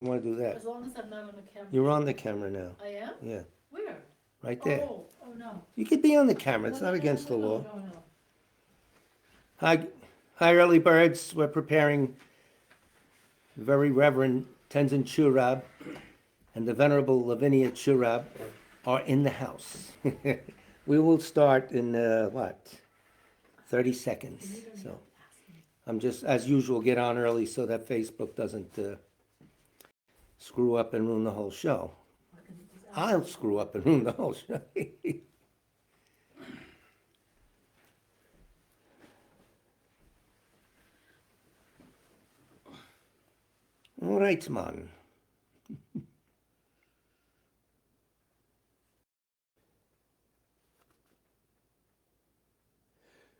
You want to do that? As long as I'm not on the camera. You're on the camera now. I am? Yeah, Where? right there. Oh, no. You could be on the camera. It's No, not no, no, against the no, law. no, no, no. Hi, hi, early birds. We're preparing very Reverend Tenzin Churab and the Venerable Lavinia Churab are in the house. We will start in what? 30 seconds. So I'm just, as usual, get on early so that Facebook doesn't screw up and ruin the whole show. I'll screw up and ruin the whole show. All right, man.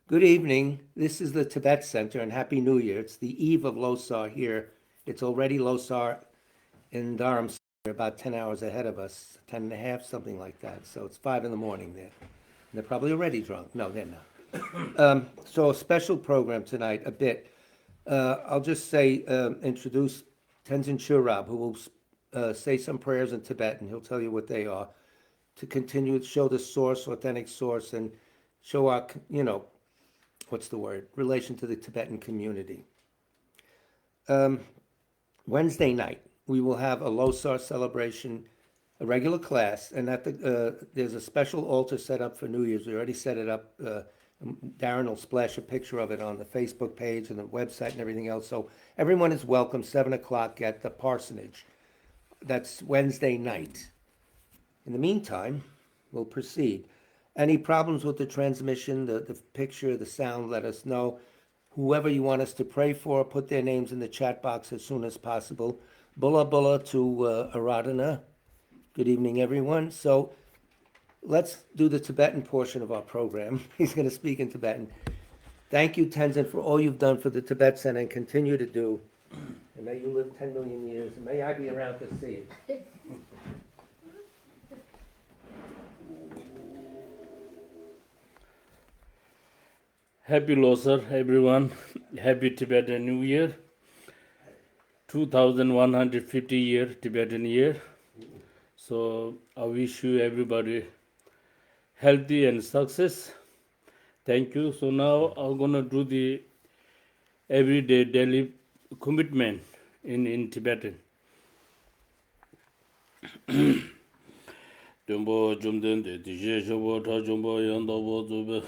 Good evening. This is the Tibet Center, and Happy New Year. It's the eve of Losar here. It's already Losar in Dharam, about 10 hours ahead of us, 10 and a half, something like that. So it's 5 in the morning there. And they're probably already drunk. No, they're not. So a special program tonight, a bit. I'll just say, introduce Tenzin Churab, who will say some prayers in Tibetan. He'll tell you what they are, to continue to show the source, authentic source, and show our, what's the word, relation to the Tibetan community. Wednesday night, we will have a Losar celebration, a regular class, and there's a special altar set up for New Year's. We already set it up. Darren will splash a picture of it on the Facebook page and the website and everything else. So everyone is welcome, 7 o'clock at the parsonage. That's Wednesday night. In the meantime, we'll proceed. Any problems with the transmission, the picture, the sound, let us know. Whoever you want us to pray for, put their names in the chat box as soon as possible. Bulla bulla to Aradhana. Good evening, everyone. So let's do the Tibetan portion of our program. He's going to speak in Tibetan. Thank you, Tenzin, for all you've done for the Tibet Center and continue to do. And may you live 10 million years, and may I be around to see it. Happy Losar, everyone. Happy Tibetan New Year. 2150 year Tibetan year. So I wish you everybody healthy and success. Thank you. So now I'm gonna do the everyday daily commitment in Tibetan. Jumbo jumden de dije shobo ta jumbo yanda bo zube.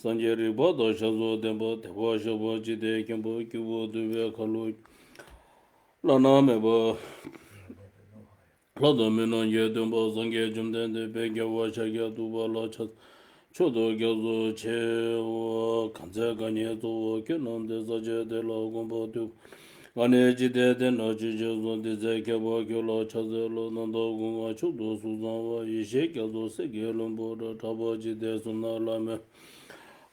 Sanjeri bodo shazo dembo te bo shobo jide kembo kibo dube kalu. Lana me bo Lada menon ye dembo zange jumden de bege wa shagya duba la chat. Chodo gyazo che wo kanze ganye zo kenon de zaje de la gombo du. Gane jide de na jije zo de zeke bo kyo la chaze lo nando gunga chodo suzan wa yishe gyazo se gelon bo da tabo jide suna la me.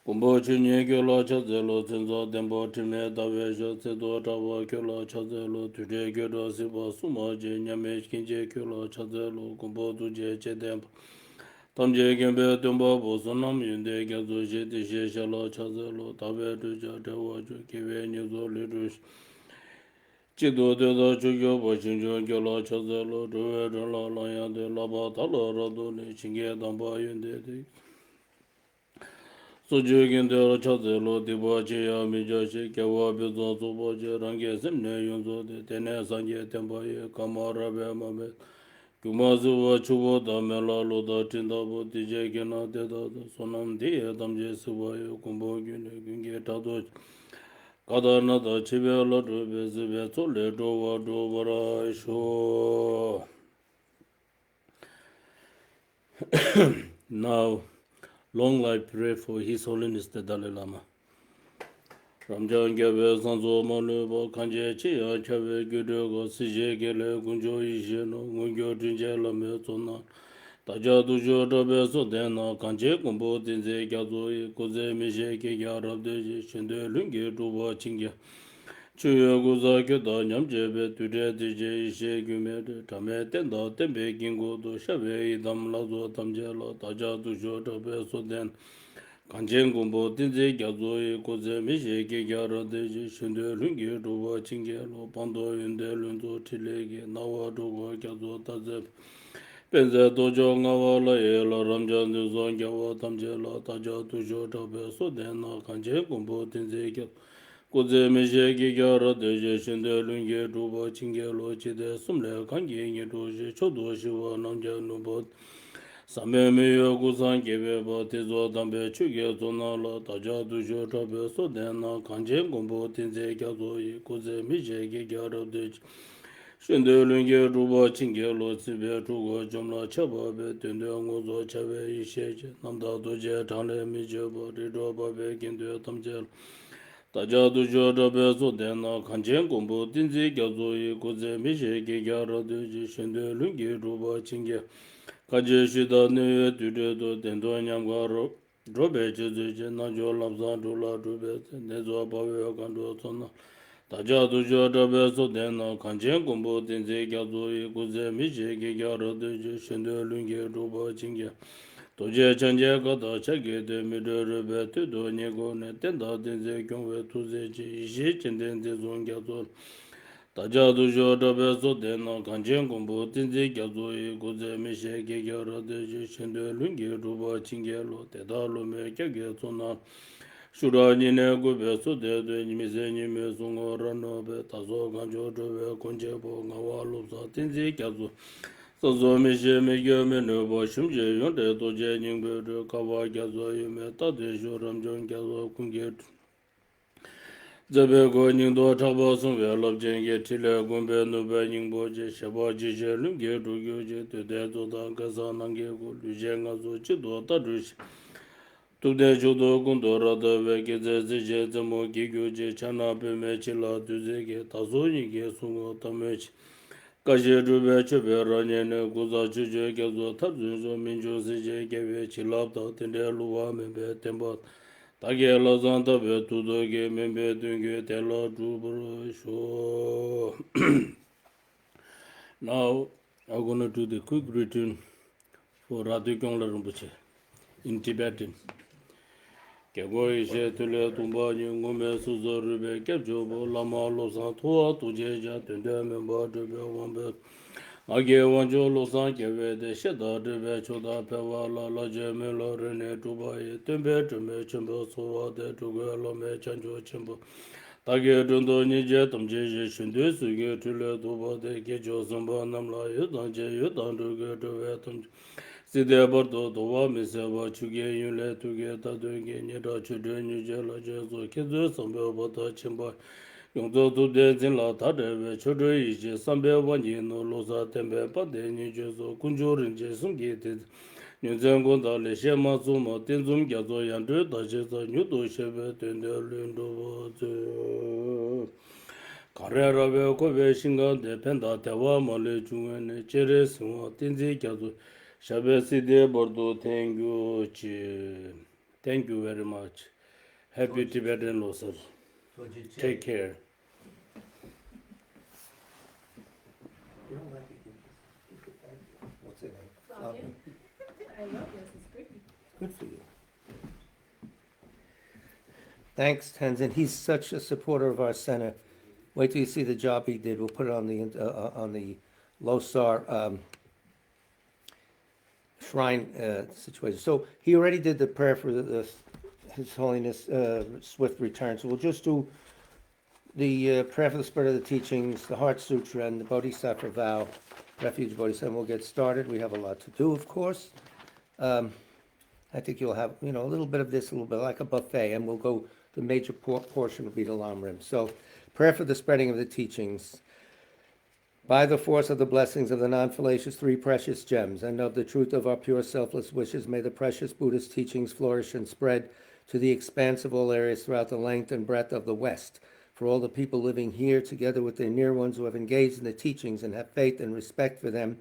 Gombo chinye kyo la chaze lo tenzo dembo time da we sho se do tabo kyo la chaze lo tuje kyo da si ba suma je nyame kinje kyo la chaze lo gombo du je che dembo. Tamje gembe tumba bo sonam yende gyazo she de she shala chaze lo tabe tu ja de wa ju kiwe nyu zo le du chido de da chu yo bo chin jo gyo la chaze lo do we de la la ya de la ba ta la ra do ne chinge dam ba yende de so je gen de la chaze lo de ba che ya mi ja she ke wa be zo zo bo je rang ge sim ne yun zo de te ne san ye tem ba ye kamara be ma me Kumazuwa chubo da mela lo da tinda bo di je gena de da sonam di adam je suwa yo kumbo gyune gyunge ta do kada na da chibe la do be zube to le do wa do bara sho. Now, long life pray for His Holiness the Dalai Lama. Ramjan gebe sanzo manu bo kanje chi ya chabe gyudu go si je gele gunjo ishe no gungyo drinje la me zona taja dujo dobe so dena kanje kumbo dinze gyazo i kuze mi she ke ya rabde je shende lunge duba chingya chuyo guza kyo da nyam jebe dure dije ishe gyume de tame tenda tembe gingo do shabe idam la zo tamje la taja dujo dobe so den 간jen 공부 딘제 갸조이 고제 미제게 갸라데 신데 룽게 도와 징게로 반도 윤데 룬도 틸레게 나와 도고 갸조 다제 벤제 도조 나와라 예라 람잔데 zon갸와 담제라 다자 도조 도베 소데나 간jen 공부 딘제 갸 고제 미제게 갸라데 신데 룽게 도와 징게로 지데 숨레 간게게 도지 초도시와 남자노보 Samemiyo kusan kebe ba tezo dambe chuge zona la taja dujo tabe so dena kanje gombo tenze kyazo yi kuze mi shege gyara dech. Shende lunge ruba chinge lo tsibe chugo jomla chaba be tende ngozo chabe yi sheche. Namda duje tangle mi jeba rido babe kende tamche. Taja dujo tabe so dena kanje gombo tenze kyazo yi kuze mi shege gyara dech. Shende lunge ruba chinge kaje shida ne dure do dendo nyamga robe je na jo labza do la robe ne zo ba we kan do sona taja do jo robe so den na kanje gombo den je ga zo yi go ze mi je ge ga ro de je shende lunge do ba jinge to je chanje ga da che ge de mi de robe te do ne go ne den da den je gyong we tu ze ji je chen den de zo ga zo 다자 두조 더베소 데나 간젠 공부 딘제 갸조이 고제 메셰 게갸라데 신데 룽게 루바 칭게로 데달로 메게게 존나 슈라니네 고베소 데데 니미세 메송오라노베 다조 간조 도베 콘제보 나와로사 딘제 갸조 소조 메셰 메게메노 보심제 용데 도제 닝베르 카와 갸조이 메타데 조람존 갸조 군게 Zabe go ning do chaba sung we lob jeng ge tile gombe no be ning bo je shaba ji je lung ge do gyo je de de zo da ga sa nang ge go lu je nga zo chi do ta du shi tu de ju do gun do ra da we ge ze ze je ze mo gi gyo je cha na be me chi la du ze ge ta zo ni ge sung go ta me chi ka je ru be che be ra ne ne go za ju je ge zo ta zu zo min ju se je ge we chi la da ten de lu wa me be ten ba Tage la zanta be tudo ge membe dunge te la drubro sho. Now I'm going to do the quick written for Radhikong Rinpoche in Tibetan. Kego ishe tule tumba nyingome suzo rube kepchobo lama lo san tuwa tuje ja tende memba drube wambe. Age wanjo lo san kewe de sheda drube choda pewa la jeme lo rene tuba ye tembe tume chembo sowa de tuge lo me chanjo chembo. Tage dundo nije tamje je shinde suge tule tuba de kecho samba namla yudan je yudan tuge tuwe tamje. Side bardo dowa miseba chuge yunle tuge tadunge nyeda chude nyuje la jezo kezo sambe bata chimba. Yongzo tu de zin la tadewe chude ije sambe wanyi no loza tembe pade nyuje zo kunjo rinje sumge te. Nyunzen gonda le she ma zuma tenzum gyazo yandre da jeza nyudo shebe tende lundo waze. Kare rabe kobe shinga de penda tewa male chungene chere singwa tenzi gyazo. Shabeside Bordo, thank you very much. Happy Tibetan Losar. Take care. You don't like it? What's it? Floppy. I love this, it's pretty. Good for you. Thanks, Tenzin. He's such a supporter of our center. Wait till you see the job he did. We'll put it on the Losar shrine situation. So he already did the prayer for His Holiness swift return. So we'll just do the prayer for the spirit of the teachings, the Heart Sutra, and the Bodhisattva vow, refuge Bodhisattva. We'll get started. We have a lot to do, of course. I think you'll have, a little bit of this, a little bit like a buffet, and we'll go. The major portion will be the Lam Rim. So, prayer for the spreading of the teachings. By the force of the blessings of the non-fallacious three precious gems and of the truth of our pure selfless wishes, may the precious Buddhist teachings flourish and spread to the expanse of all areas throughout the length and breadth of the West. For all the people living here, together with their near ones who have engaged in the teachings and have faith and respect for them,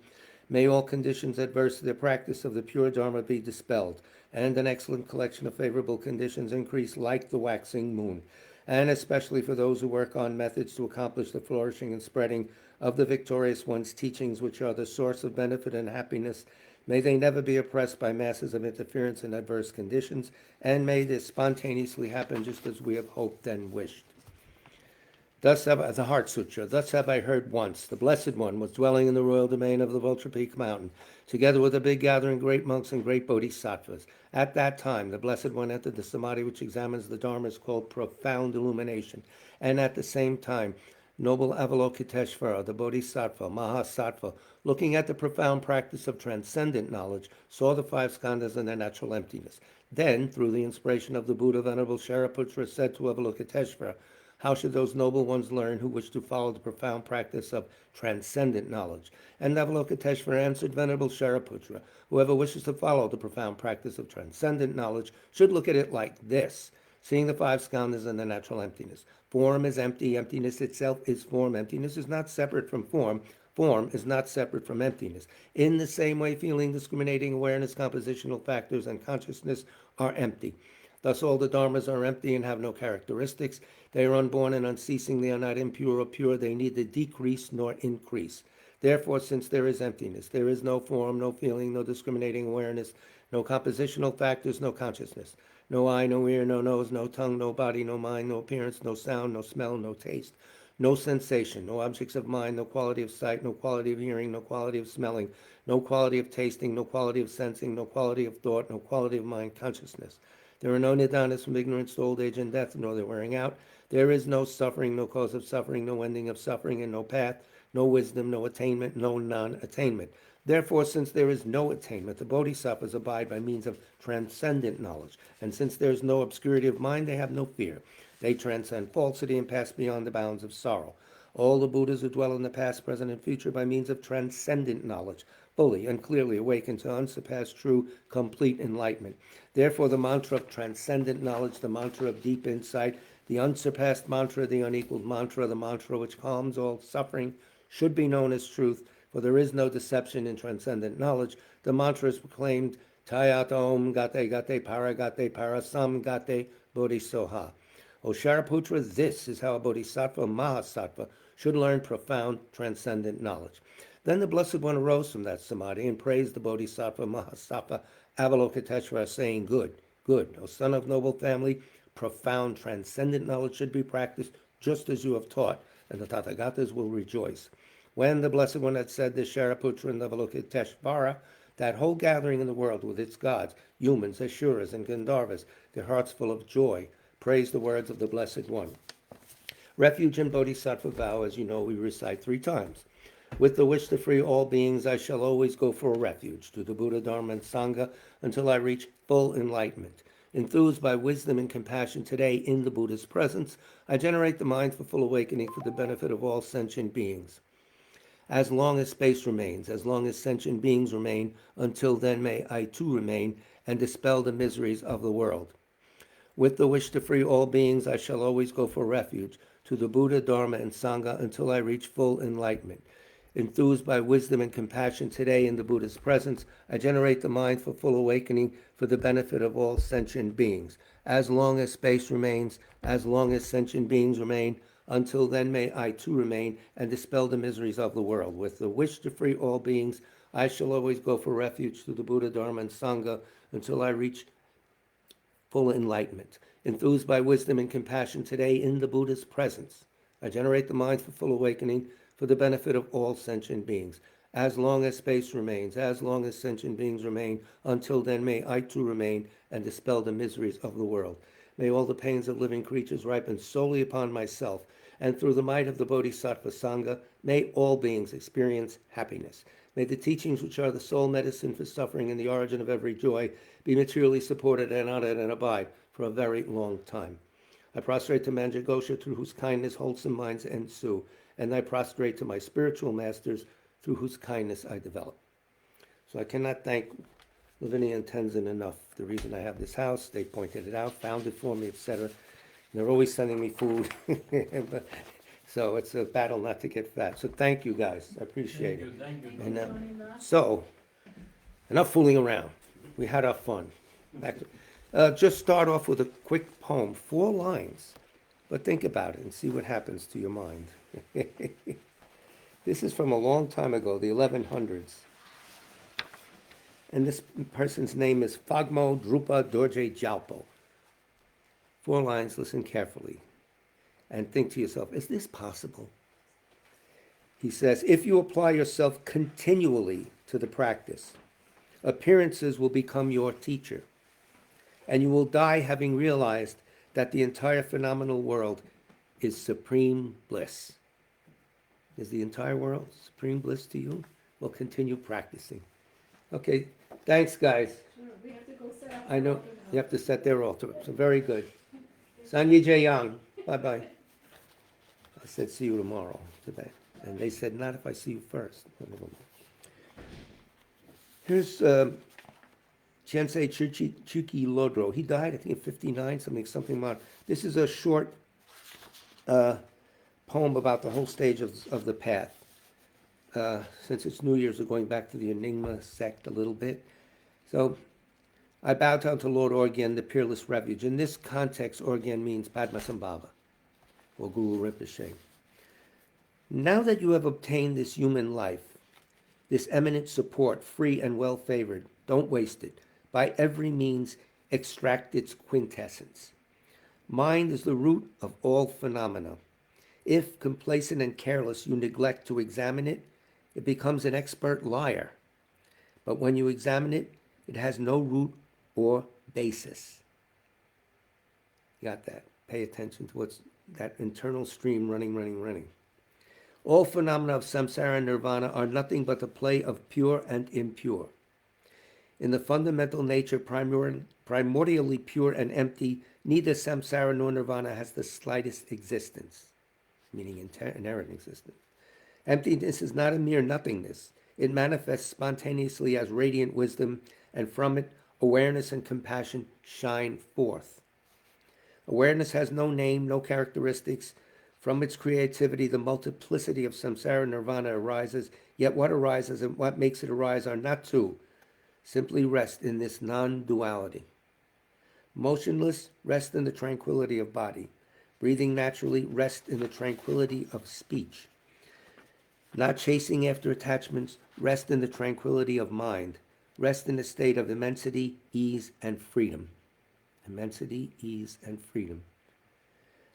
may all conditions adverse to the practice of the pure Dharma be dispelled, and an excellent collection of favorable conditions increase like the waxing moon. And especially for those who work on methods to accomplish the flourishing and spreading of the victorious one's teachings, which are the source of benefit and happiness, May they never be oppressed by masses of interference and adverse conditions, and may this spontaneously happen just as we have hoped and wished. Thus have the Heart Sutra. Thus have I heard once. The Blessed One was dwelling in the royal domain of the Vulture Peak Mountain, together with a big gathering great monks and great bodhisattvas. At that time, the Blessed One entered the samadhi which examines the dharmas called profound illumination, and at the same time, noble Avalokiteshvara, the bodhisattva, Mahasattva, looking at the profound practice of transcendent knowledge, saw the five skandhas in their natural emptiness. Then, through the inspiration of the Buddha, Venerable Shariputra said to Avalokiteshvara, how should those noble ones learn who wish to follow the profound practice of transcendent knowledge? And Avalokiteshvara answered, Venerable Shariputra, whoever wishes to follow the profound practice of transcendent knowledge should look at it like this, seeing the five skandhas and their natural emptiness. Form is empty, emptiness itself is form. Emptiness is not separate from form. Form is not separate from emptiness. In the same way, feeling, discriminating, awareness, compositional factors, and consciousness are empty. Thus all the dharmas are empty and have no characteristics. They are unborn and unceasing. They are not impure or pure. They neither decrease nor increase. Therefore, since there is emptiness, there is no form, no feeling, no discriminating awareness, no compositional factors, no consciousness. No eye, no ear, no nose, no tongue, no body, no mind, no appearance, no sound, no smell, no taste, no sensation, no objects of mind, no quality of sight, no quality of hearing, no quality of smelling, no quality of tasting, no quality of sensing, no quality of thought, no quality of mind consciousness. There are no nidanas from ignorance to old age and death, nor their wearing out. There is no suffering, no cause of suffering, no ending of suffering, and no path, no wisdom, no attainment, no non-attainment. Therefore, since there is no attainment, the bodhisattvas abide by means of transcendent knowledge. And since there is no obscurity of mind, they have no fear. They transcend falsity and pass beyond the bounds of sorrow. All the Buddhas who dwell in the past, present, and future by means of transcendent knowledge, fully and clearly awaken to unsurpassed, true, complete enlightenment. Therefore, the mantra of transcendent knowledge, the mantra of deep insight, the unsurpassed mantra, the unequaled mantra, the mantra which calms all suffering, should be known as truth, for there is no deception in transcendent knowledge. The mantra is proclaimed, Tayat Om Gate Gate Parasam Gate Bodhisoha. O Shariputra, this is how a bodhisattva, Mahasattva, should learn profound transcendent knowledge. Then the Blessed One arose from that samadhi and praised the bodhisattva, Mahasattva, Avalokiteshvara, saying, Good, good, O son of noble family, profound transcendent knowledge should be practiced just as you have taught, and the Tathagatas will rejoice. When the Blessed One had said this, Shariputra and Avalokiteshvara, that whole gathering in the world with its gods, humans, Asuras, and Gandharvas, their hearts full of joy, praise the words of the Blessed One. Refuge and Bodhisattva vow, as you know, we recite 3 times. With the wish to free all beings, I shall always go for a refuge to the Buddha, Dharma, and Sangha until I reach full enlightenment. Enthused by wisdom and compassion today in the Buddha's presence, I generate the mind for full awakening for the benefit of all sentient beings. As long as space remains, as long as sentient beings remain, until then may I too remain and dispel the miseries of the world. With the wish to free all beings, I shall always go for refuge to the Buddha, Dharma, and Sangha until I reach full enlightenment. Enthused by wisdom and compassion today in the Buddha's presence, I generate the mind for full awakening for the benefit of all sentient beings. As long as space remains, as long as sentient beings remain, until then may I too remain and dispel the miseries of the world. With the wish to free all beings, I shall always go for refuge to the Buddha, Dharma, and Sangha until I reach full enlightenment. Enthused by wisdom and compassion today in the Buddha's presence, I generate the mind for full awakening for the benefit of all sentient beings. As long as space remains, as long as sentient beings remain, until then may I too remain and dispel the miseries of the world. May all the pains of living creatures ripen solely upon myself, and through the might of the Bodhisattva Sangha, may all beings experience happiness. May the teachings which are the sole medicine for suffering and the origin of every joy be materially supported and honored and abide for a very long time. I prostrate to Manjagosha, through whose kindness wholesome minds ensue, and I prostrate to my spiritual masters, through whose kindness I develop. So I cannot thank Lavinia and Tenzin enough. The reason I have this house, they pointed it out, found it for me, etc. They're always sending me food. So it's a battle not to get fat. So thank you guys. I appreciate it. Thank you. And, so, enough fooling around. We had our fun. Back to, just start off with a quick poem, 4 lines. But think about it and see what happens to your mind. This is from a long time ago, the 1100s. And this person's name is Phagmo Drupa Dorje Jalpo. 4 lines, listen carefully, and think to yourself, is this possible? He says, if you apply yourself continually to the practice, appearances will become your teacher, and you will die having realized that the entire phenomenal world is supreme bliss. Is the entire world supreme bliss to you? Well, continue practicing. Okay, thanks, guys. Sure, we have to go set up. I know the altar now. you have to set their altar up, so very good. Sanye Jayang, bye-bye. I said, see you tomorrow today. And they said, not if I see you first. Here's Chensei Chuki Lodro. He died, I think, at 59, something about. This is a short poem about the whole stage of the path. Since it's New Year's, we're going back to the Enigma sect a little bit. So, I bow down to Lord Orgyen, the peerless refuge. In this context, Orgyen means Padmasambhava, or Guru Rinpoche. Now that you have obtained this human life, this eminent support, free and well-favored, don't waste it. By every means, extract its quintessence. Mind is the root of all phenomena. If, complacent and careless, you neglect to examine it, it becomes an expert liar. But when you examine it, it has no root or basis. You got that? Pay attention to what's that internal stream running. All phenomena of samsara and nirvana are nothing but the play of pure and impure. In the fundamental nature, primordially pure and empty, neither samsara nor nirvana has the slightest existence, meaning inherent existence. Emptiness is not a mere nothingness. It manifests spontaneously as radiant wisdom, and from it, awareness and compassion shine forth. Awareness has no name, no characteristics. From its creativity, the multiplicity of samsara and nirvana arises, yet what arises and what makes it arise are not two. Simply rest in this non-duality. Motionless, rest in the tranquility of body. Breathing naturally, rest in the tranquility of speech. Not chasing after attachments, rest in the tranquility of mind. Rest in a state of immensity, ease, and freedom. Immensity, ease, and freedom.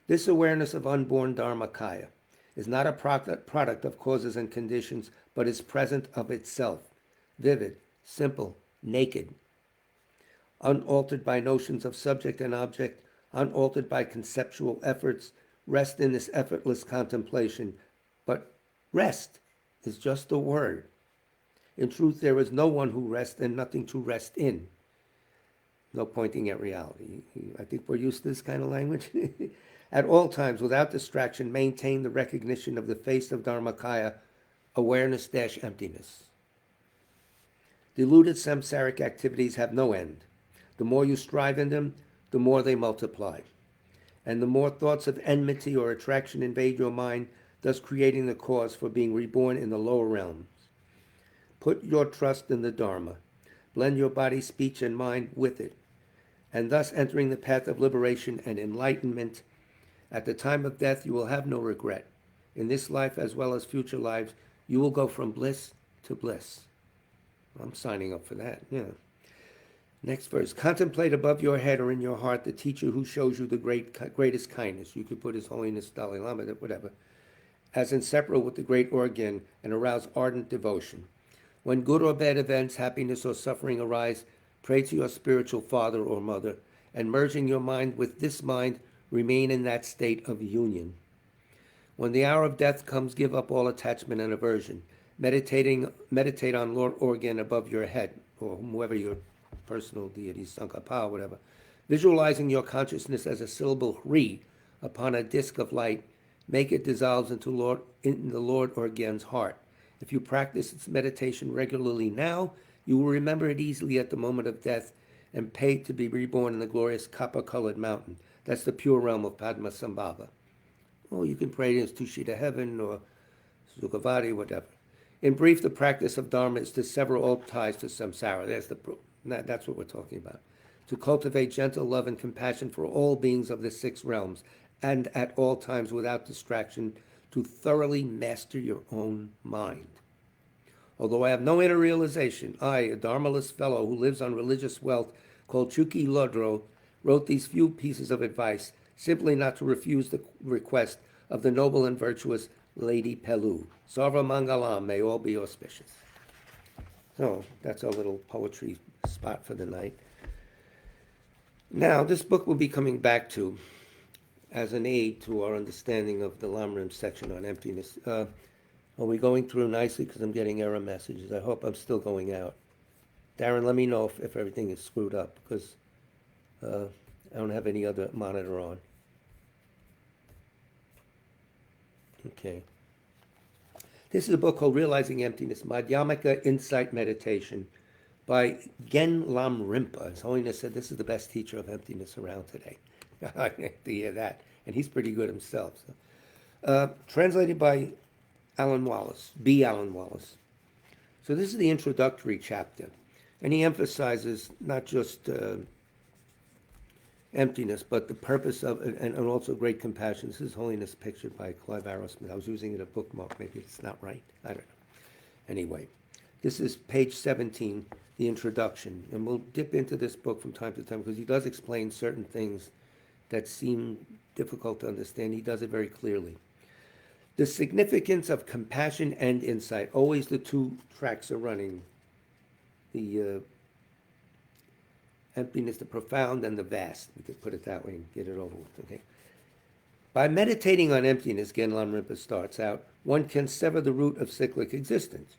This awareness of unborn Dharmakaya is not a product of causes and conditions, but is present of itself, vivid, simple, naked, unaltered by notions of subject and object, unaltered by conceptual efforts. Rest in this effortless contemplation. But rest is just a word. In truth, there is no one who rests and nothing to rest in. No pointing at reality. I think we're used to this kind of language. At all times, without distraction, maintain the recognition of the face of Dharmakaya, awareness-emptiness. Deluded samsaric activities have no end. The more you strive in them, the more they multiply. And the more thoughts of enmity or attraction invade your mind, thus creating the cause for being reborn in the lower realms. Put your trust in the Dharma. Blend your body, speech, and mind with it, and thus entering the path of liberation and enlightenment. At the time of death, you will have no regret. In this life, as well as future lives, you will go from bliss to bliss. I'm signing up for that, yeah. Next verse. Contemplate above your head or in your heart the teacher who shows you the greatest kindness. You could put His Holiness Dalai Lama, whatever, as inseparable with the great Orgyen, and arouse ardent devotion. When good or bad events, happiness or suffering arise, pray to your spiritual father or mother, and merging your mind with this mind, remain in that state of union. When the hour of death comes, give up all attachment and aversion. Meditate on Lord Orgyen above your head, or whoever your personal deity, Tsong-kha-pa, whatever. Visualizing your consciousness as a syllable Hri upon a disk of light, make it dissolve into the Lord Orgyen's heart. If you practice its meditation regularly now, you will remember it easily at the moment of death and pay to be reborn in the glorious copper-colored mountain. That's the pure realm of Padmasambhava. Oh, you can pray in Tushita heaven or Sukhavati, whatever. In brief, the practice of Dharma is to sever all ties to samsara. That's what we're talking about. To cultivate gentle love and compassion for all beings of the 6 realms, and at all times without distraction, to thoroughly master your own mind. Although I have no inner realization, I, a dharmaless fellow who lives on religious wealth called Chuki Lodro, wrote these few pieces of advice, simply not to refuse the request of the noble and virtuous Lady Pelu. Sarva Mangalam, may all be auspicious. So that's our little poetry spot for the night. Now, this book we'll be coming back to as an aid to our understanding of the Lam section on emptiness. Are we going through nicely? Because I'm getting error messages. I hope I'm still going out. Darren, let me know if everything is screwed up, because I don't have any other monitor on. Okay. This is a book called Realizing Emptiness, Madhyamaka Insight Meditation by Gen Lam Rinpa. His Holiness said this is the best teacher of emptiness around today. I like to hear that. And he's pretty good himself. So. Translated by Alan Wallace, B. Alan Wallace. So this is the introductory chapter. And he emphasizes not just emptiness, but the purpose of it, and also great compassion. This is Holiness pictured by Clive Arrowsmith. I was using it as a bookmark. Maybe it's not right. I don't know. Anyway, this is page 17, the introduction. And we'll dip into this book from time to time because he does explain certain things that seem difficult to understand. He does it very clearly. The significance of compassion and insight. Always the two tracks are running. The emptiness, the profound, and the vast. We could put it that way and get it over with, okay? By meditating on emptiness, Gen Lam Rinpa starts out, one can sever the root of cyclic existence.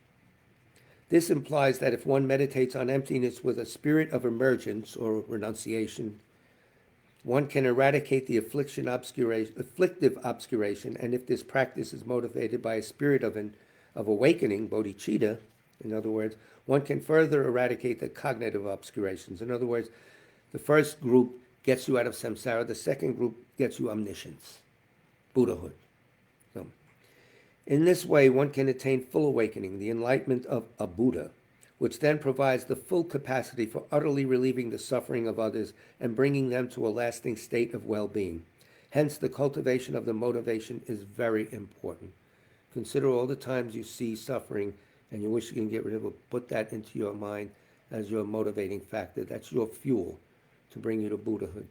This implies that if one meditates on emptiness with a spirit of emergence or renunciation, one can eradicate the afflictive obscuration, and if this practice is motivated by a spirit of awakening, bodhicitta, in other words, one can further eradicate the cognitive obscurations. In other words, the first group gets you out of samsara, the second group gets you omniscience, Buddhahood. So, in this way, one can attain full awakening, the enlightenment of a Buddha, which then provides the full capacity for utterly relieving the suffering of others and bringing them to a lasting state of well-being. Hence, the cultivation of the motivation is very important. Consider all the times you see suffering and you wish you can get rid of it, put that into your mind as your motivating factor. That's your fuel to bring you to Buddhahood.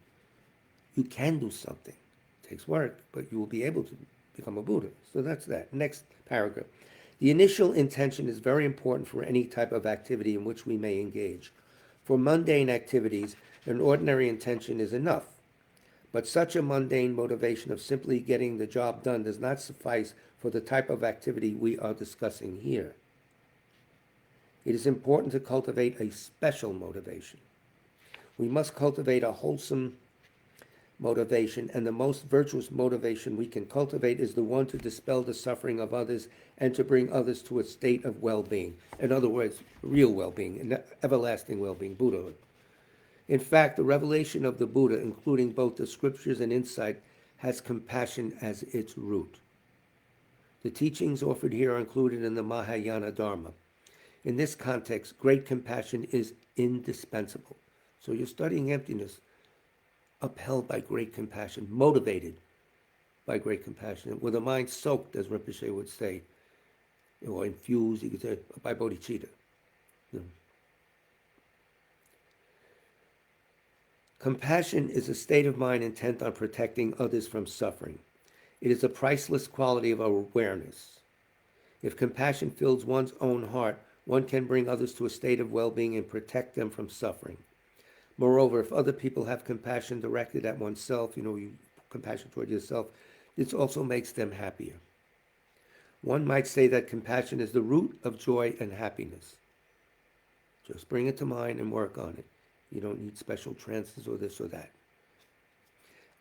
You can do something. It takes work, but you will be able to become a Buddha. So that's that. Next paragraph. The initial intention is very important for any type of activity in which we may engage. For mundane activities, an ordinary intention is enough. But such a mundane motivation of simply getting the job done does not suffice for the type of activity we are discussing here. It is important to cultivate a special motivation. We must cultivate a wholesome motivation, and the most virtuous motivation we can cultivate is the one to dispel the suffering of others and to bring others to a state of well-being. In other words, real well-being, and everlasting well-being, Buddhahood. In fact, the revelation of the Buddha, including both the scriptures and insight, has compassion as its root. The teachings offered here are included in the Mahayana Dharma. In this context, great compassion is indispensable. So you're studying emptiness, upheld by great compassion, motivated by great compassion, with a mind soaked, as Rinpoche would say, or infused, you could say, by bodhicitta. Compassion is a state of mind intent on protecting others from suffering. It is a priceless quality of awareness. If compassion fills one's own heart, one can bring others to a state of well-being and protect them from suffering. Moreover, if other people have compassion directed at oneself, compassion toward yourself, this also makes them happier. One might say that compassion is the root of joy and happiness. Just bring it to mind and work on it. You don't need special trances or this or that.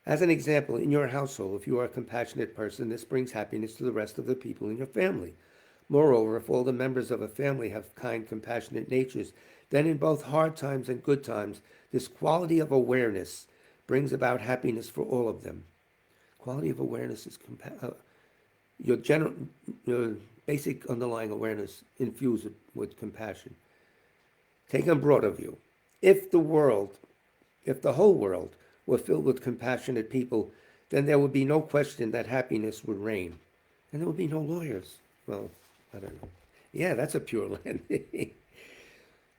As an example, in your household, if you are a compassionate person, this brings happiness to the rest of the people in your family. Moreover, if all the members of a family have kind, compassionate natures, then in both hard times and good times, this quality of awareness brings about happiness for all of them. Quality of awareness is your basic underlying awareness infused with compassion. Take a broader view. If the whole world were filled with compassionate people, then there would be no question that happiness would reign. And there would be no lawyers. Well, I don't know. Yeah, that's a pure land.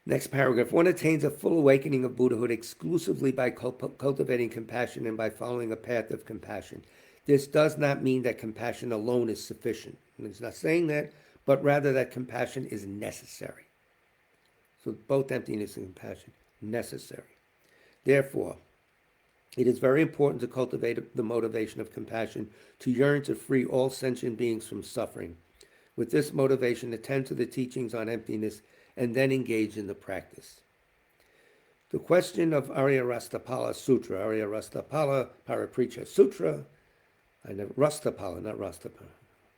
Next paragraph. One attains a full awakening of Buddhahood exclusively by cultivating compassion and by following a path of compassion. This does not mean that compassion alone is sufficient. It's not saying that, but rather that compassion is necessary. So both emptiness and compassion, necessary. Therefore, it is very important to cultivate the motivation of compassion, to yearn to free all sentient beings from suffering. With this motivation, attend to the teachings on emptiness and then engage in the practice. The question of Aryarastapala Sutra, Aryarastapala Pariprecha Sutra, Rastapala, not Rastapala,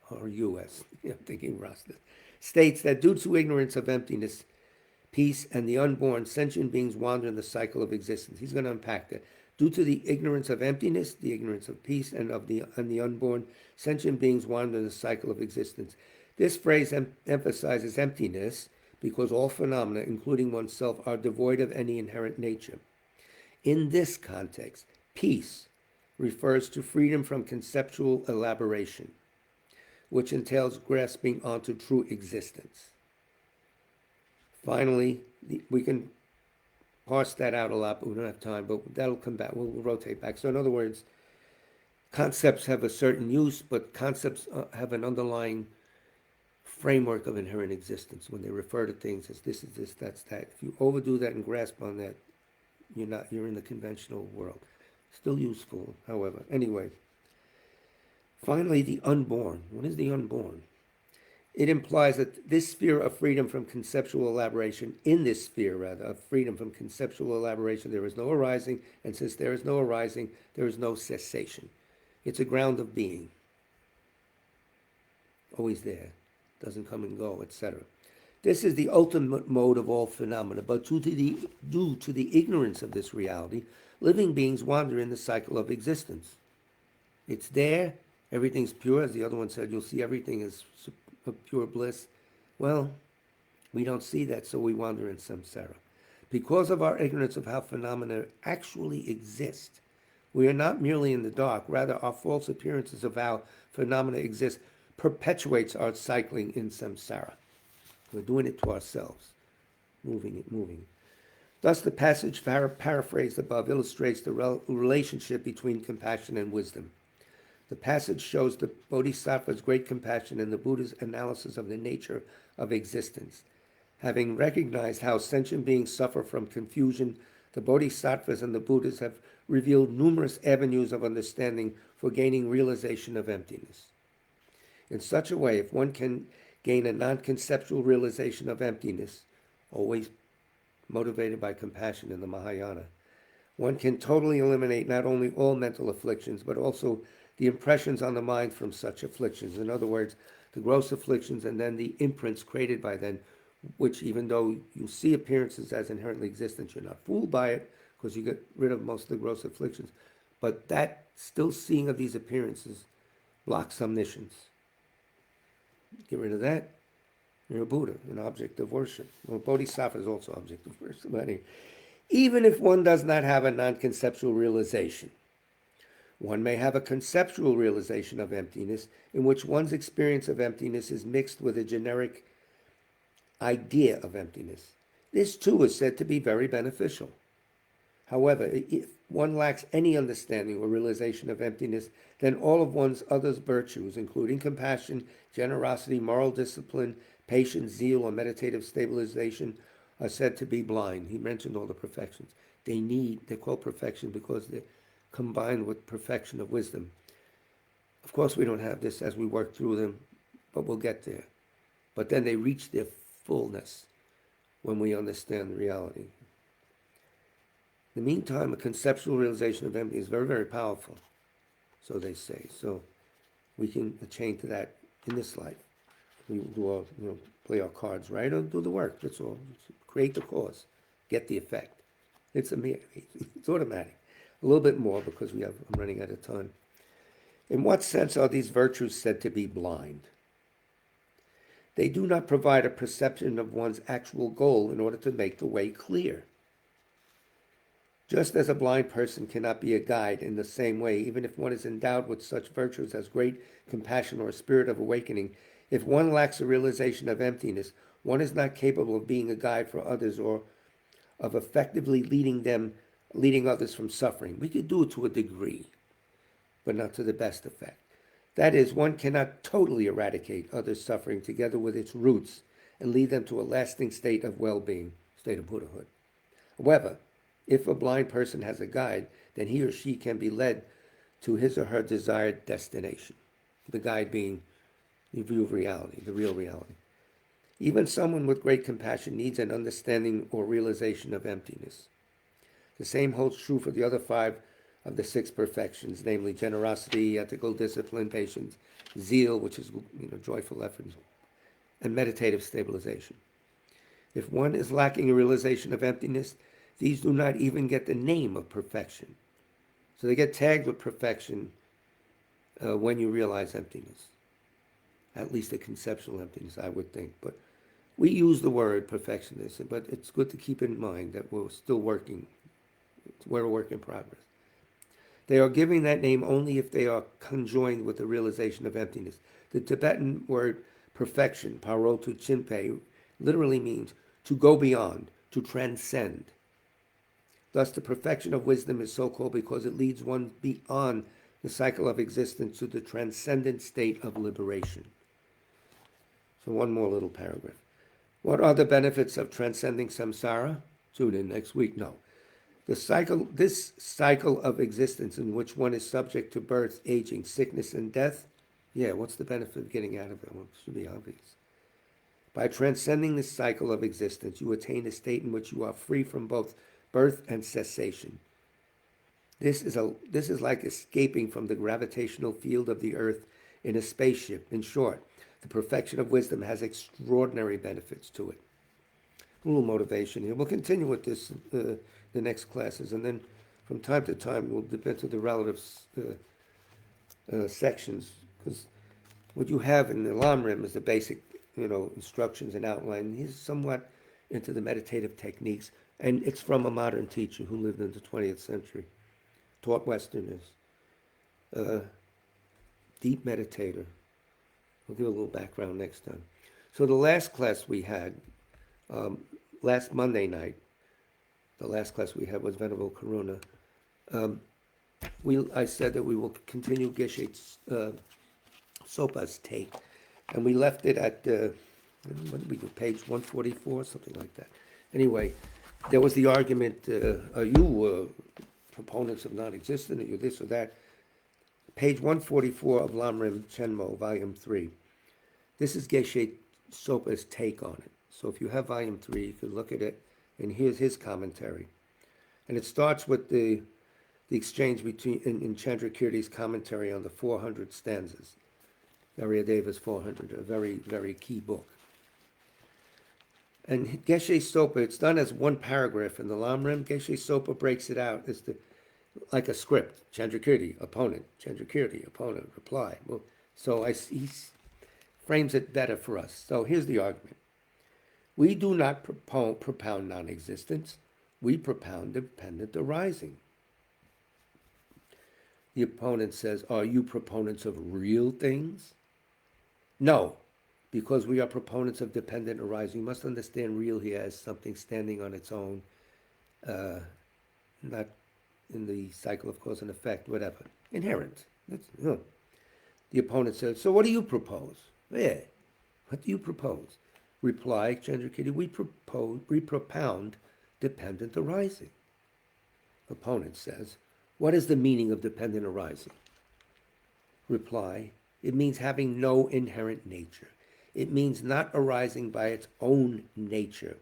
or US, I'm thinking Rasta, states that due to ignorance of emptiness, peace, and the unborn, sentient beings wander in the cycle of existence. He's going to unpack that. Due to the ignorance of emptiness, the ignorance of peace, and the unborn, sentient beings wander in the cycle of existence. This phrase emphasizes emptiness because all phenomena, including oneself, are devoid of any inherent nature. In this context, peace refers to freedom from conceptual elaboration, which entails grasping onto true existence. Finally, we can parse that out a lot, but we don't have time, but that'll come back. We'll rotate back. So in other words, concepts have a certain use, but concepts have an underlying framework of inherent existence. When they refer to things as this is this, that's that. If you overdo that and grasp on that, you're in the conventional world. Still useful, however. Anyway, finally, the unborn. What is the unborn? It implies that this sphere of freedom from conceptual elaboration, in this sphere, rather, of freedom from conceptual elaboration, there is no arising, and since there is no arising, there is no cessation. It's a ground of being. Always there. Doesn't come and go, etc. This is the ultimate mode of all phenomena, but due to the ignorance of this reality, living beings wander in the cycle of existence. It's there, everything's pure, as the other one said, you'll see everything is pure bliss. Well, we don't see that, so we wander in samsara. Because of our ignorance of how phenomena actually exist, we are not merely in the dark, rather our false appearances of how phenomena exist perpetuates our cycling in samsara. We're doing it to ourselves, moving. Thus, the passage paraphrased above illustrates the relationship between compassion and wisdom. The passage shows the Bodhisattva's great compassion and the Buddha's analysis of the nature of existence. Having recognized how sentient beings suffer from confusion, the Bodhisattvas and the Buddhas have revealed numerous avenues of understanding for gaining realization of emptiness. In such a way, if one can gain a non-conceptual realization of emptiness, always motivated by compassion in the Mahayana, one can totally eliminate not only all mental afflictions, but also the impressions on the mind from such afflictions. In other words, the gross afflictions and then the imprints created by them, which even though you see appearances as inherently existent, you're not fooled by it because you get rid of most of the gross afflictions. But that still seeing of these appearances blocks omniscience. Get rid of that, you're a Buddha, an object of worship. Well, Bodhisattva is also object of worship. But anyway, even if one does not have a non-conceptual realization, one may have a conceptual realization of emptiness in which one's experience of emptiness is mixed with a generic idea of emptiness. This too is said to be very beneficial. However, if one lacks any understanding or realization of emptiness, then all of one's other virtues, including compassion, generosity, moral discipline, patience, zeal, or meditative stabilization, are said to be blind. He mentioned all the perfections. They're called perfection because they're combined with perfection of wisdom. Of course, we don't have this as we work through them, but we'll get there. But then they reach their fullness when we understand the reality. In the meantime, a conceptual realization of emptiness is very, very powerful, so they say. So we can attain to that in this life. We do play our cards right, or do the work. That's all. Create the cause, get the effect. It's automatic. A little bit more because I'm running out of time. In what sense are these virtues said to be blind? They do not provide a perception of one's actual goal in order to make the way clear. Just as a blind person cannot be a guide in the same way, even if one is endowed with such virtues as great compassion or a spirit of awakening, If one lacks a realization of emptiness, one is not capable of being a guide for others or of effectively leading others from suffering. We could do it to a degree, but not to the best effect. That is, one cannot totally eradicate others' suffering together with its roots and lead them to a lasting state of well-being, state of Buddhahood. However, if a blind person has a guide, then he or she can be led to his or her desired destination. The guide being the view of reality, the real reality. Even someone with great compassion needs an understanding or realization of emptiness. The same holds true for the other 5 of the 6 perfections, namely generosity, ethical discipline, patience, zeal, which is joyful effort, and meditative stabilization. If one is lacking a realization of emptiness, these do not even get the name of perfection. So they get tagged with perfection when you realize emptiness. At least a conceptual emptiness, I would think. But we use the word perfectionist, but it's good to keep in mind that we're still working. We're a work in progress. They are giving that name only if they are conjoined with the realization of emptiness. The Tibetan word perfection, parotu chinpe, literally means to go beyond, to transcend. Thus, the perfection of wisdom is so called because it leads one beyond the cycle of existence to the transcendent state of liberation. So one more little paragraph. What are the benefits of transcending samsara? Tune in next week. No. This cycle of existence in which one is subject to birth, aging, sickness, and death, what's the benefit of getting out of it? Well, it should be obvious. By transcending this cycle of existence, you attain a state in which you are free from both birth and cessation. This is like escaping from the gravitational field of the earth in a spaceship. In short, the perfection of wisdom has extraordinary benefits to it. A little motivation here. We'll continue with this the next classes, and then from time to time we'll dip into the relative sections, because what you have in the LAM is the basic, instructions and outline. He's somewhat into the meditative techniques, and it's from a modern teacher who lived in the 20th century, taught Westerners, deep meditator. We'll give a little background next time. So the last class we had, last Monday night, the last class we had was Venerable Karuna. I said that we will continue Geshe Sopa's take, and we left it at, what did we do, page 144, something like that. Anyway, there was the argument, are you proponents of non-existent, are you this or that? Page 144 of Lamrim Chenmo, Volume 3. This is Geshe Sopa's take on it. So if you have Volume 3, you can look at it, and here's his commentary. And it starts with the exchange between in Chandrakirti's commentary on the 400 stanzas. Aryadeva's 400, a very, very key book. And Geshe Sopa, it's done as one paragraph in the Lamrim. Geshe Sopa breaks it out as like a script. Chandrakirti, opponent. Chandrakirti, opponent, reply. Well, so he frames it better for us. So here's the argument. We do not propound non-existence. We propound dependent arising. The opponent says, are you proponents of real things? No, because we are proponents of dependent arising. You must understand real here as something standing on its own, not in the cycle of cause and effect, whatever. Inherent. The opponent says, so what do you propose? What do you propose? Reply, Chandrakirti, we propound dependent arising. Opponent says, what is the meaning of dependent arising? Reply, it means having no inherent nature. It means not arising by its own nature,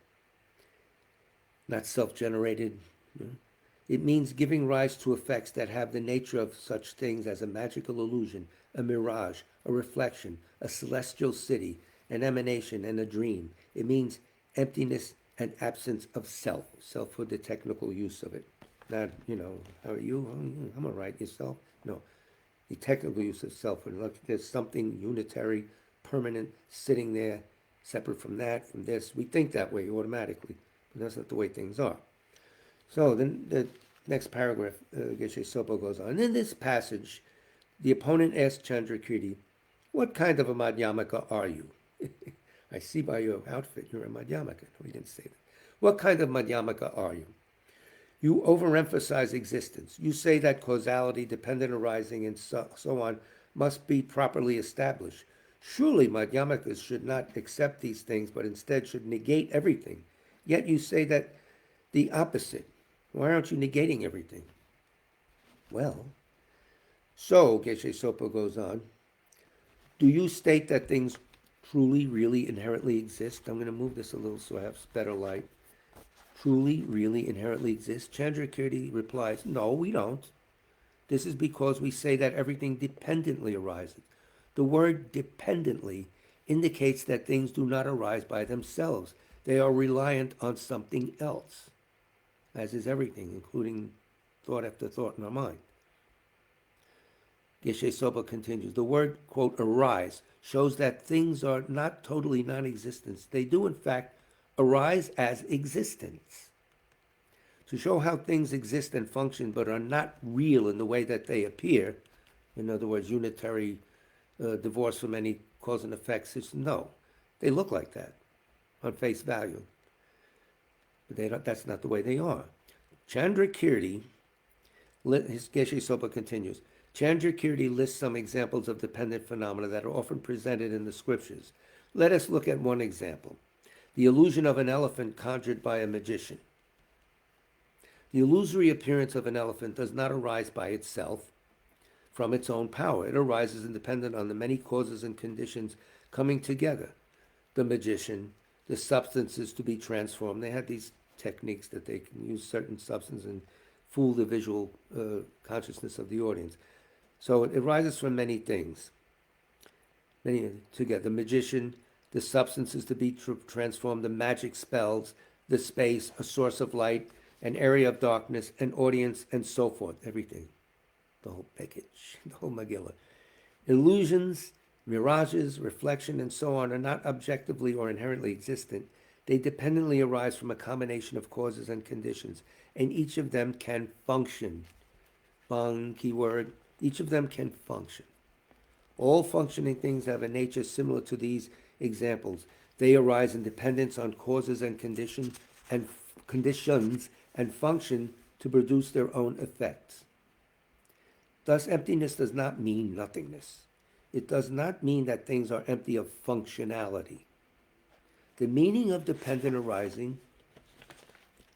not self-generated. It means giving rise to effects that have the nature of such things as a magical illusion, a mirage, a reflection, a celestial city, an emanation, and a dream. It means emptiness and absence of self. Self for the technical use of it. Not, how are you? I'm all right. Yourself? No. The technical use of self. There's something unitary, permanent, sitting there, separate from that, from this. We think that way automatically, but that's not the way things are. So then the next paragraph, Geshe Sopa goes on. In this passage, the opponent asks Chandrakirti, What kind of a Madhyamaka are you? I see by your outfit you're a Madhyamaka. No, he didn't say that. What kind of Madhyamaka are you? You overemphasize existence. You say that causality, dependent arising, and so on must be properly established. Surely Madhyamakas should not accept these things, but instead should negate everything. Yet you say that the opposite. Why aren't you negating everything? Well, so, Geshe Sopa goes on, do you state that things truly, really, inherently exist? I'm going to move this a little so I have better light. Truly, really, inherently exist? Chandrakirti replies, no, we don't. This is because we say that everything dependently arises. The word dependently indicates that things do not arise by themselves. They are reliant on something else, as is everything, including thought after thought in our mind. Geshe Sopa continues, the word, quote, arise, shows that things are not totally non-existence. They do, in fact, arise as existence. To show how things exist and function but are not real in the way that they appear, in other words, unitary divorce from any cause and effect, is no. They look like that on face value. But that's not the way they are. Chandrakirti, his Geshe Sopa continues, Chandrakirti lists some examples of dependent phenomena that are often presented in the scriptures. Let us look at one example. The illusion of an elephant conjured by a magician. The illusory appearance of an elephant does not arise by itself from its own power. It arises independent on the many causes and conditions coming together. The magician, the substances to be transformed. They had these techniques that they can use certain substances and fool the visual consciousness of the audience. So it arises from many things. Many together. The magician, the substances to be transformed, the magic spells, the space, a source of light, an area of darkness, an audience, and so forth. Everything. The whole package, the whole Megillah. Illusions, mirages, reflection, and so on are not objectively or inherently existent. They dependently arise from a combination of causes and conditions, and each of them can function. Bang, keyword. Each of them can function. All functioning things have a nature similar to these examples. They arise in dependence on causes and conditions and function to produce their own effects. Thus, emptiness does not mean nothingness. It does not mean that things are empty of functionality. The meaning of dependent arising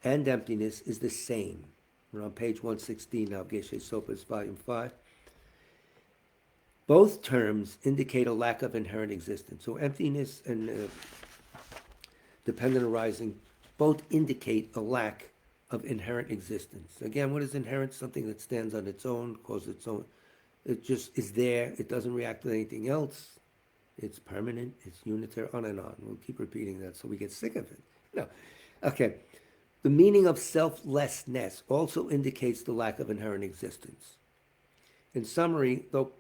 and emptiness is the same. We're on page 116 now, Geshe Sopa's volume 5. Both terms indicate a lack of inherent existence. So emptiness and dependent arising both indicate a lack of inherent existence. Again, what is inherent? Something that stands on its own, causes its own. It just is there. It doesn't react to anything else. It's permanent. It's unitary, on and on. We'll keep repeating that so we get sick of it. No. Okay. The meaning of selflessness also indicates the lack of inherent existence. In summary, though,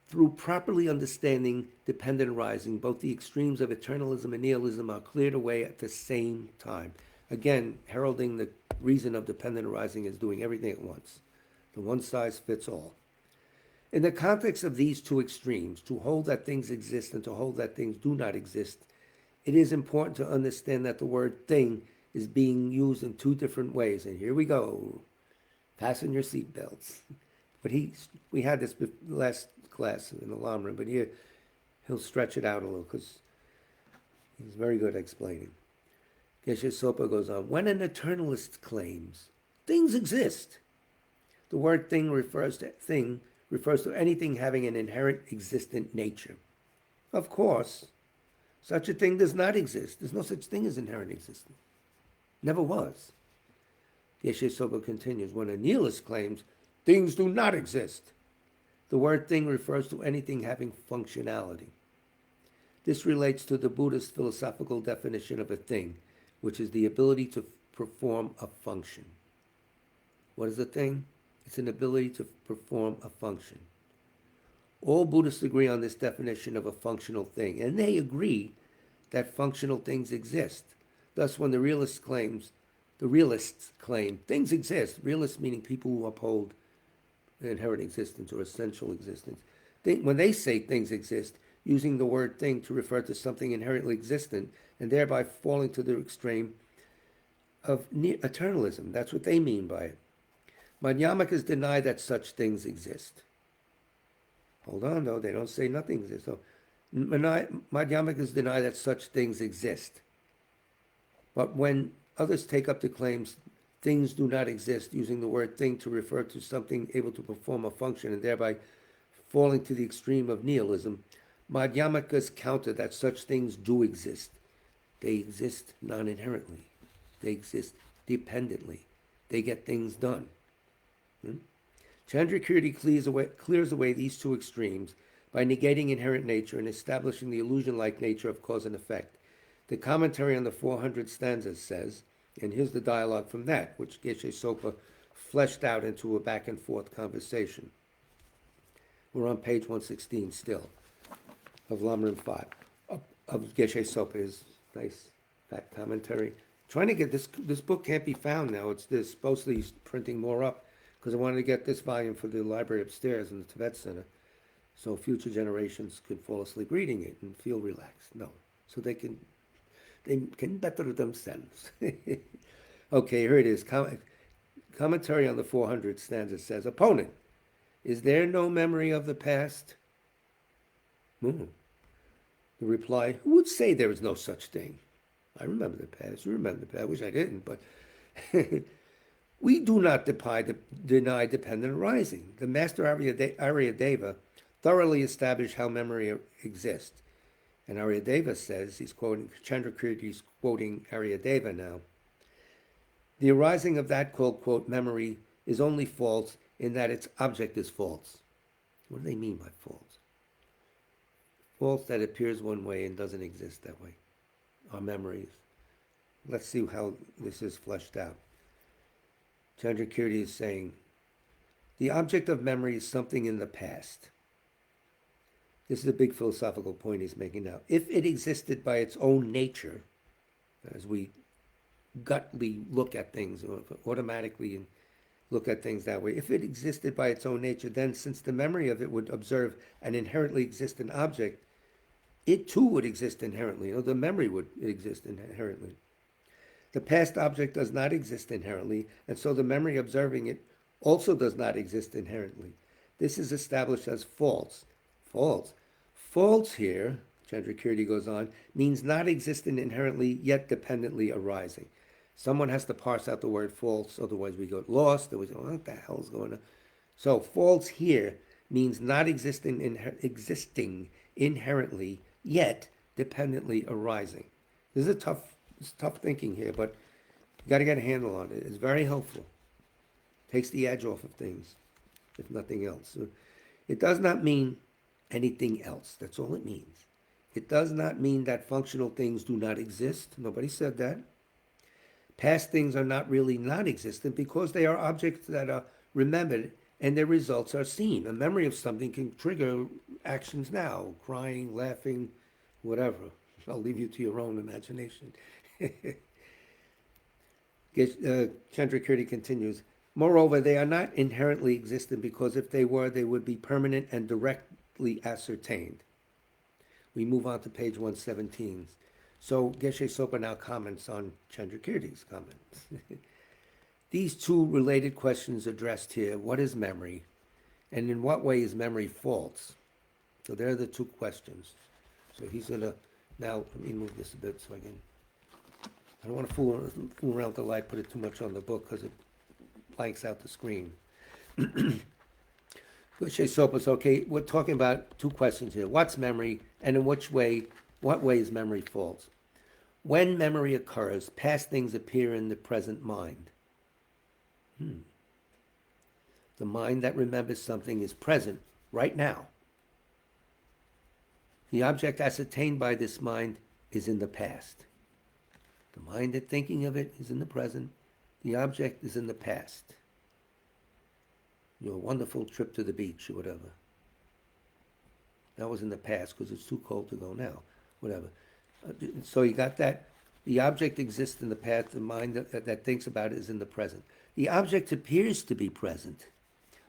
through properly understanding dependent arising, both the extremes of eternalism and nihilism are cleared away at the same time. Again, heralding the reason of dependent arising is doing everything at once. The one size fits all. In the context of these two extremes, to hold that things exist and to hold that things do not exist, it is important to understand that the word thing is being used in two different ways. And here we go. Fasten your seatbelts. But we had this last class in the LAM room, but here he'll stretch it out a little because he's very good at explaining. Geshe Sopa goes on, when an eternalist claims things exist, the word thing refers to anything having an inherent existent nature. Of course, such a thing does not exist. There's no such thing as inherent existence. Never was. Geshe Sopa continues, when a nihilist claims things do not exist, the word thing refers to anything having functionality. This relates to the Buddhist philosophical definition of a thing, which is the ability to perform a function. What is a thing? It's an ability to perform a function. All Buddhists agree on this definition of a functional thing, and they agree that functional things exist. Thus, when the realists claim things exist, realists meaning people who uphold inherent existence or essential existence, when they say things exist, using the word thing to refer to something inherently existent, and thereby falling to the extreme of eternalism. That's what they mean by it. Madhyamikas deny that such things exist. Hold on, though, they don't say nothing exists. So, Madhyamikas deny that such things exist. But when others take up the claims things do not exist, using the word thing to refer to something able to perform a function and thereby falling to the extreme of nihilism, Madhyamikas counter that such things do exist. They exist non-inherently. They exist dependently. They get things done. Chandrakirti clears away these two extremes by negating inherent nature and establishing the illusion-like nature of cause and effect. The commentary on the 400 stanzas says, and here's the dialogue from that, which Geshe Sopa fleshed out into a back and forth conversation. We're on page 116 still of Lamrim 5 of Geshe Sopa, his nice back commentary. Trying to get this book can't be found now. They're supposedly printing more up because I wanted to get this volume for the library upstairs in the Tibet Center so future generations could fall asleep reading it and feel relaxed. No, so they can better themselves. Okay, here it is. Commentary on the 400 stanza says, opponent, is there no memory of the past? The reply, who would say there is no such thing? I remember the past. You remember the past. I wish I didn't, but we do not deny dependent arising. The master Aryadeva thoroughly established how memory exists. And Aryadeva says, he's quoting, Chandrakirti's quoting Aryadeva now, the arising of that quote, memory is only false in that its object is false. What do they mean by false? False that appears one way and doesn't exist that way. Our memories. Let's see how this is fleshed out. Chandrakirti is saying, the object of memory is something in the past. This is a big philosophical point he's making now. If it existed by its own nature, as we gutly look at things, or automatically look at things that way, if it existed by its own nature, then since the memory of it would observe an inherently existent object, it too would exist inherently. The memory would exist inherently. The past object does not exist inherently, and so the memory observing it also does not exist inherently. This is established as false. False. False here, Chandrakirti goes on, means not existent inherently, yet dependently arising. Someone has to parse out the word false, otherwise we get lost. Otherwise, what the hell is going on? So false here means not existing inherently, yet dependently arising. This is tough thinking here, but you got to get a handle on it. It's very helpful. Takes the edge off of things, if nothing else. So it does not mean anything else. That's all it means. It does not mean that functional things do not exist. Nobody said that. Past things are not really non-existent because they are objects that are remembered and their results are seen. A memory of something can trigger actions now, crying, laughing, whatever. I'll leave you to your own imagination. Chandrakirti continues, moreover, they are not inherently existent because if they were, they would be permanent and directly ascertained. We move on to page 117. So Geshe Sopa now comments on Chandrakirti's comments. These two related questions addressed here, what is memory, and in what way is memory false? So there are the two questions. So he's going to, now let me move this a bit so I don't want to fool around with the light, put it too much on the book because it blanks out the screen. Geshe Sopa's okay, we're talking about two questions here. What's memory, and in what way is memory false? When memory occurs, past things appear in the present mind. The mind that remembers something is present right now. The object ascertained by this mind is in the past. The mind that thinking of it is in the present. The object is in the past. Your wonderful trip to the beach or whatever. That was in the past because it's too cold to go now. Whatever. So you got that. The object exists in the past. The mind that thinks about it is in the present. The object appears to be present,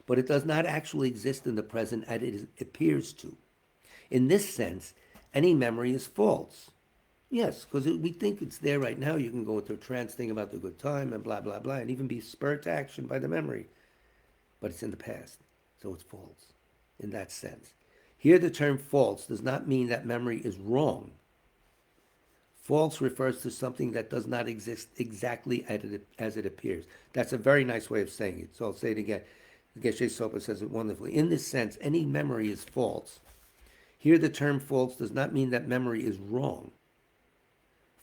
but it does not actually exist in the present as it appears to. In this sense, any memory is false. Yes, because we think it's there right now. You can go into a trance, think about the good time, and blah, blah, blah, and even be spurred to action by the memory. But it's in the past, so it's false in that sense. Here, the term false does not mean that memory is wrong. False refers to something that does not exist exactly as it appears. That's a very nice way of saying it. So I'll say it again. Geshe Sopa says it wonderfully. In this sense, any memory is false. Here, the term false does not mean that memory is wrong.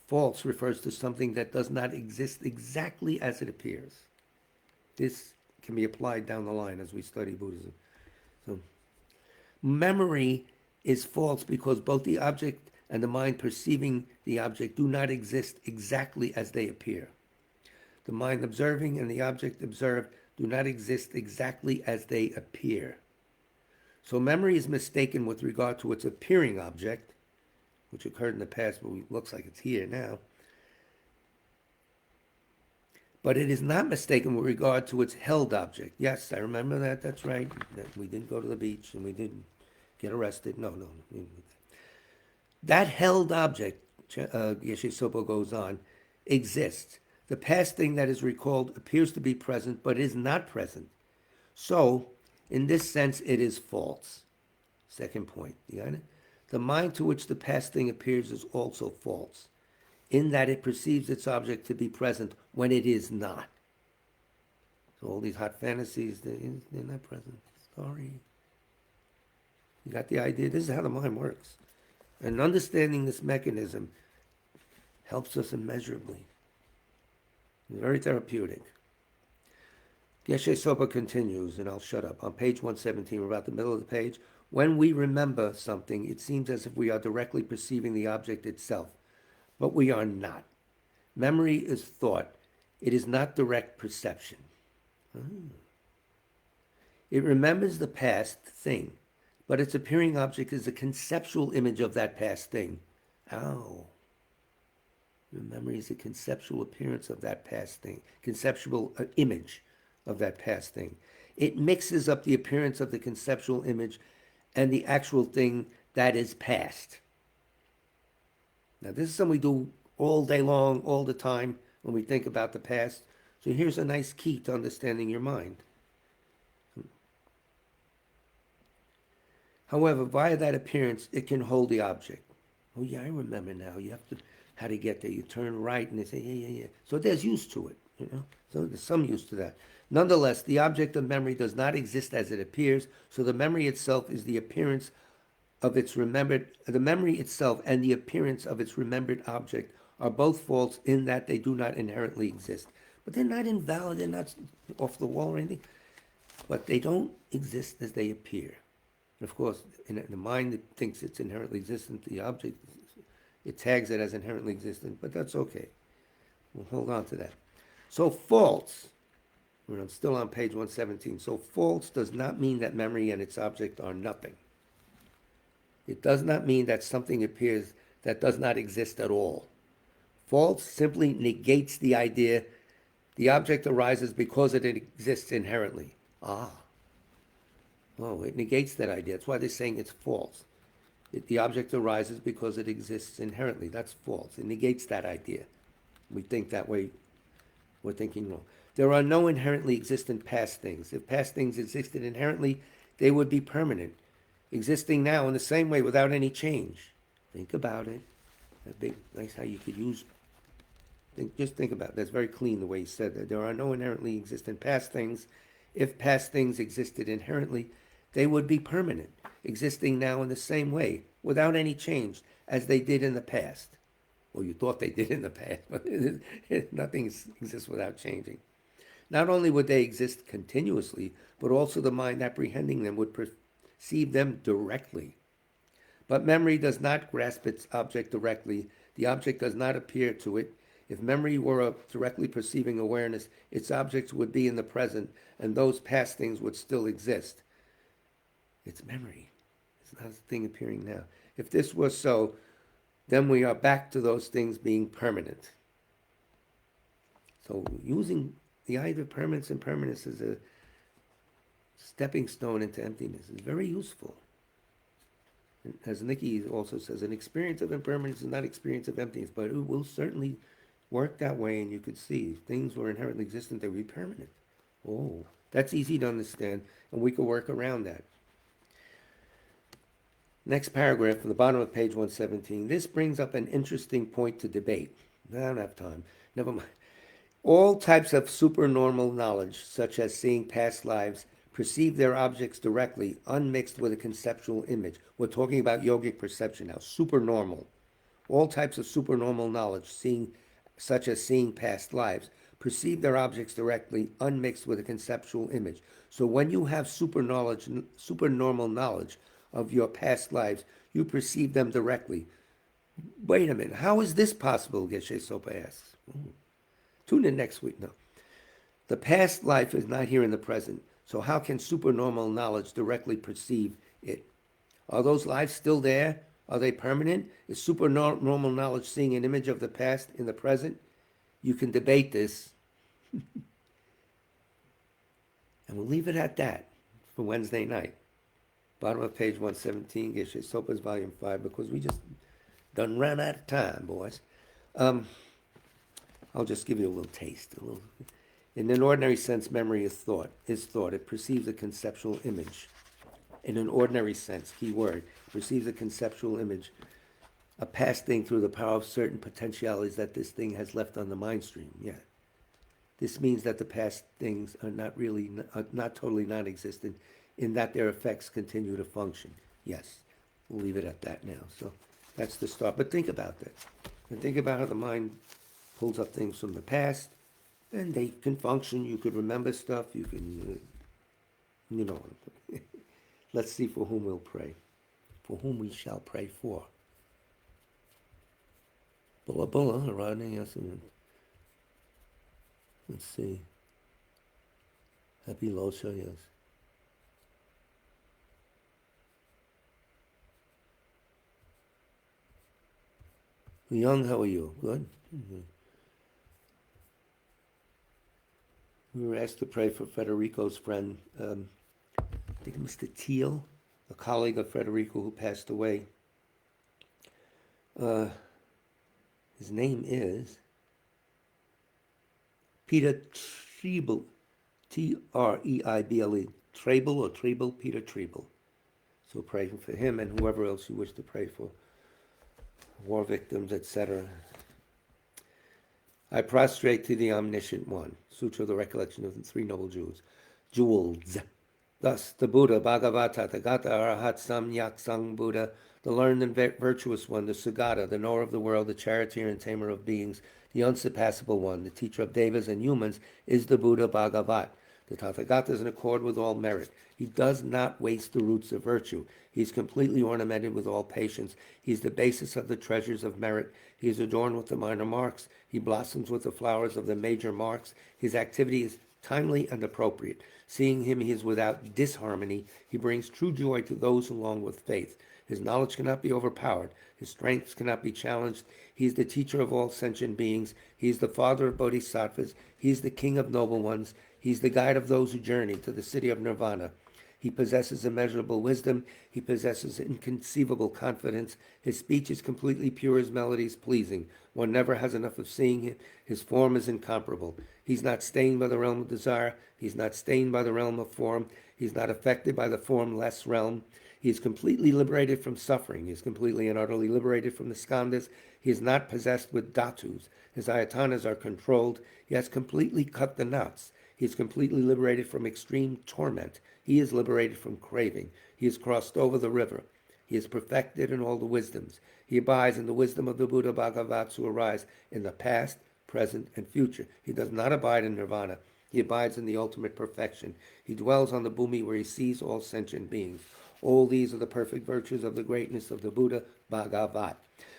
False refers to something that does not exist exactly as it appears. This can be applied down the line as we study Buddhism. So, memory is false because both the object and the mind perceiving the object do not exist exactly as they appear. The mind observing and the object observed do not exist exactly as they appear. So memory is mistaken with regard to its appearing object, which occurred in the past, but it looks like it's here now. But it is not mistaken with regard to its held object. Yes, I remember that. That's right. That we didn't go to the beach and we didn't get arrested. No. That held object, Geshe Sopo goes on, exists. The past thing that is recalled appears to be present, but is not present. So, in this sense, it is false. Second point. You got it? The mind to which the past thing appears is also false, in that it perceives its object to be present when it is not. So all these hot fantasies, they're not present. Sorry. You got the idea? This is how the mind works. And understanding this mechanism helps us immeasurably. It's very therapeutic. Geshe Sopa continues, and I'll shut up. On page 117, we're about the middle of the page. When we remember something, it seems as if we are directly perceiving the object itself, but we are not. Memory is thought. It is not direct perception. It remembers the past thing, but its appearing object is a conceptual image of that past thing. Your memory is a conceptual appearance of that past thing, conceptual image of that past thing. It mixes up the appearance of the conceptual image and the actual thing that is past. Now, this is something we do all day long, all the time, when we think about the past. So here's a nice key to understanding your mind. However, via that appearance, it can hold the object. Oh yeah, I remember now. You have to, how to get there. You turn right and they say, yeah. So there's use to it, So there's some use to that. Nonetheless, the object of memory does not exist as it appears, so the memory itself is the appearance of its remembered, the memory itself and the appearance of its remembered object are both false in that they do not inherently exist. But they're not invalid, they're not off the wall or anything. But they don't exist as they appear. And of course, in the mind that thinks it's inherently existent, the object, it tags it as inherently existent, but that's okay. We'll hold on to that. So false, I'm still on page 117. So false does not mean that memory and its object are nothing. It does not mean that something appears that does not exist at all. False simply negates the idea the object arises because it exists inherently. It negates that idea. That's why they're saying it's false. The object arises because it exists inherently. That's false. It negates that idea. We think that way. We're thinking wrong. There are no inherently existent past things. If past things existed inherently, they would be permanent, existing now in the same way without any change. Think about it. Nice how you could use. Just think about it. That's very clean the way he said that. There are no inherently existent past things. If past things existed inherently, they would be permanent, existing now in the same way without any change as they did in the past. Well, you thought they did in the past, but nothing exists without changing. Not only would they exist continuously, but also the mind apprehending them would perceive them directly. But memory does not grasp its object directly. The object does not appear to it. If memory were a directly perceiving awareness, its objects would be in the present, and those past things would still exist. It's memory. It's not a thing appearing now. If this were so, then we are back to those things being permanent. So using the idea of permanence and permanence as a stepping stone into emptiness is very useful. As Nikki also says, an experience of impermanence is not experience of emptiness, but it will certainly work that way, and you could see if things were inherently existent, they would be permanent. Oh, that's easy to understand, and we could work around that. Next paragraph from the bottom of page 117. This brings up an interesting point to debate. I don't have time. Never mind. All types of supernormal knowledge, such as seeing past lives, perceive their objects directly, unmixed with a conceptual image. We're talking about yogic perception now. Supernormal. All types of supernormal knowledge, such as seeing past lives, perceive their objects directly, unmixed with a conceptual image. So when you have supernormal knowledge of your past lives, you perceive them directly. Wait a minute, how is this possible? Geshe Sopa asks. Tune in next week. No. The past life is not here in the present, so how can supernormal knowledge directly perceive it? Are those lives still there? Are they permanent? Is supernormal knowledge seeing an image of the past in the present? You can debate this. And we'll leave it at that for Wednesday night. Bottom of page 117, Geshe Sopa's volume 5, because we just done ran out of time, boys. I'll just give you a little taste. In an ordinary sense, memory is thought. It perceives a conceptual image. In an ordinary sense, key word, perceives a conceptual image, a past thing through the power of certain potentialities that this thing has left on the mind stream. Yeah. This means that the past things are not totally non-existent, in that their effects continue to function. Yes, we'll leave it at that now. So that's the start. But think about that. And think about how the mind pulls up things from the past, and they can function. You could remember stuff. You can, you know. Let's see for whom we'll pray. For whom we shall pray for. Bula Bula, Rodney, yes. Let's see. Happy Losha, yes. Young, how are you? Good? Mm-hmm. We were asked to pray for Federico's friend, I think Mr. Teal, a colleague of Federico who passed away. His name is Peter Treble, T-R-E-I-B-L-E, Treble or Treble, Peter Treble. So pray for him and whoever else you wish to pray for. War victims, etc. I prostrate to the Omniscient One. Sutra of the Recollection of the Three Noble Jewels. Thus, the Buddha, Bhagavata, Tathagata, Arahat, Samyak, Sang Buddha, the learned and virtuous one, the Sugata, the knower of the world, the charioteer and tamer of beings, the unsurpassable one, the teacher of devas and humans, is the Buddha Bhagavat. The Tathagata is in accord with all merit. He does not waste the roots of virtue. He is completely ornamented with all patience. He is the basis of the treasures of merit. He is adorned with the minor marks. He blossoms with the flowers of the major marks. His activity is timely and appropriate. Seeing him, he is without disharmony. He brings true joy to those who long with faith. His knowledge cannot be overpowered. His strengths cannot be challenged. He is the teacher of all sentient beings. He is the father of bodhisattvas. He is the king of noble ones. He is the guide of those who journey to the city of nirvana. He possesses immeasurable wisdom. He possesses inconceivable confidence. His speech is completely pure. His melody is pleasing. One never has enough of seeing him. His form is incomparable. He's not stained by the realm of desire. He's not stained by the realm of form. He's not affected by the formless realm. He is completely liberated from suffering. He is completely and utterly liberated from the skandhas. He is not possessed with dhatus. His ayatanas are controlled. He has completely cut the knots. He is completely liberated from extreme torment. He is liberated from craving. He has crossed over the river. He is perfected in all the wisdoms. He abides in the wisdom of the Buddha Bhagavats who arise in the past, present, and future. He does not abide in nirvana. He abides in the ultimate perfection. He dwells on the bhumi where he sees all sentient beings. All these are the perfect virtues of the greatness of the Buddha Bhagavat.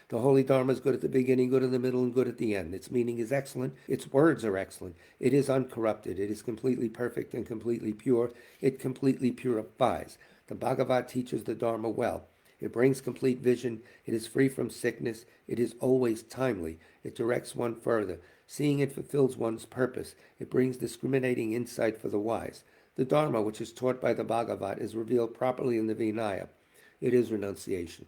The Holy Dharma is good at the beginning, good in the middle, and good at the end. Its meaning is excellent. Its words are excellent. It is uncorrupted. It is completely perfect and completely pure. It completely purifies. The Bhagavat teaches the Dharma well. It brings complete vision. It is free from sickness. It is always timely. It directs one further. Seeing it fulfills one's purpose. It brings discriminating insight for the wise. The Dharma, which is taught by the Bhagavat, is revealed properly in the Vinaya. it is renunciation.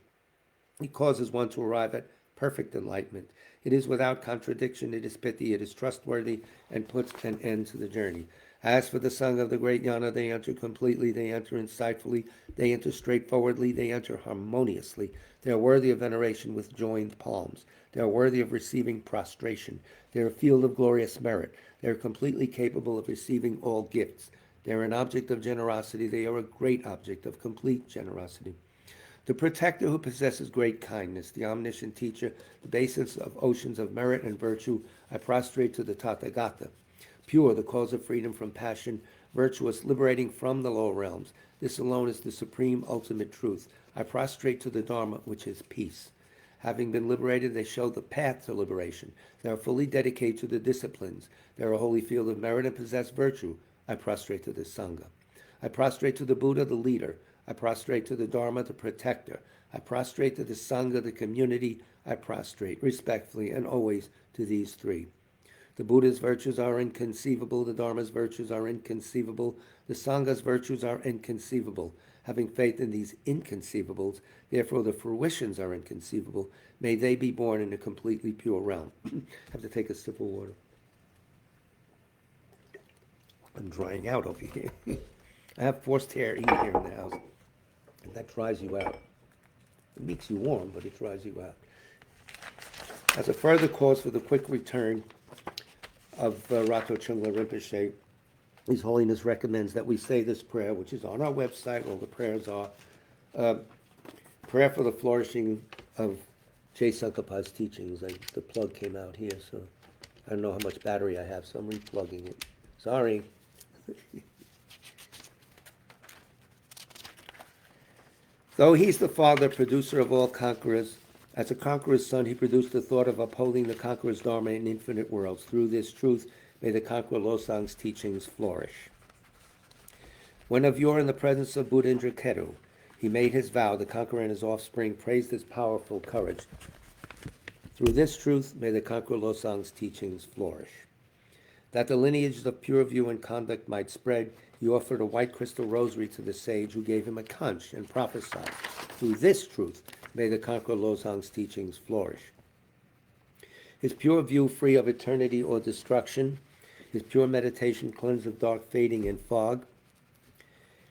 It causes one to arrive at perfect enlightenment. It is without contradiction, it is pithy, it is trustworthy, and puts an end to the journey. As for the Sangha of the Great Yana, they enter completely, they enter insightfully, they enter straightforwardly, they enter harmoniously. They are worthy of veneration with joined palms. They are worthy of receiving prostration. They are a field of glorious merit. They are completely capable of receiving all gifts. They are an object of generosity. They are a great object of complete generosity. The protector who possesses great kindness, the omniscient teacher, the basis of oceans of merit and virtue, I prostrate to the Tathagata. Pure, the cause of freedom from passion, virtuous, liberating from the lower realms. This alone is the supreme ultimate truth. I prostrate to the Dharma, which is peace. Having been liberated, they show the path to liberation. They are fully dedicated to the disciplines. They are a holy field of merit and possess virtue. I prostrate to the Sangha. I prostrate to the Buddha, the leader. I prostrate to the Dharma, the protector. I prostrate to the Sangha, the community. I prostrate respectfully and always to these three. The Buddha's virtues are inconceivable. The Dharma's virtues are inconceivable. The Sangha's virtues are inconceivable. Having faith in these inconceivables, therefore the fruitions are inconceivable. May they be born in a completely pure realm. I have to take a sip of water. I'm drying out over here. I have forced hair heat here in the house, and that dries you out. It makes you warm, but it dries you out. As a further cause for the quick return of Rato Chungla Rinpoche, His Holiness recommends that we say this prayer, which is on our website. All the prayers are. Prayer for the flourishing of Tsong-kha-pa's teachings. The plug came out here, so I don't know how much battery I have, so I'm replugging it. Sorry. Though he's the father, producer of all conquerors, as a conqueror's son, he produced the thought of upholding the conqueror's dharma in infinite worlds. Through this truth, may the conqueror Losang's teachings flourish. When of yore in the presence of Buddha Indraketu, he made his vow, the conqueror and his offspring praised his powerful courage. Through this truth, may the conqueror Losang's teachings flourish. That the lineages of pure view and conduct might spread, he offered a white crystal rosary to the sage who gave him a conch and prophesied. Through this truth, may the conqueror Losang's teachings flourish. His pure view free of eternity or destruction, his pure meditation cleansed of dark fading and fog,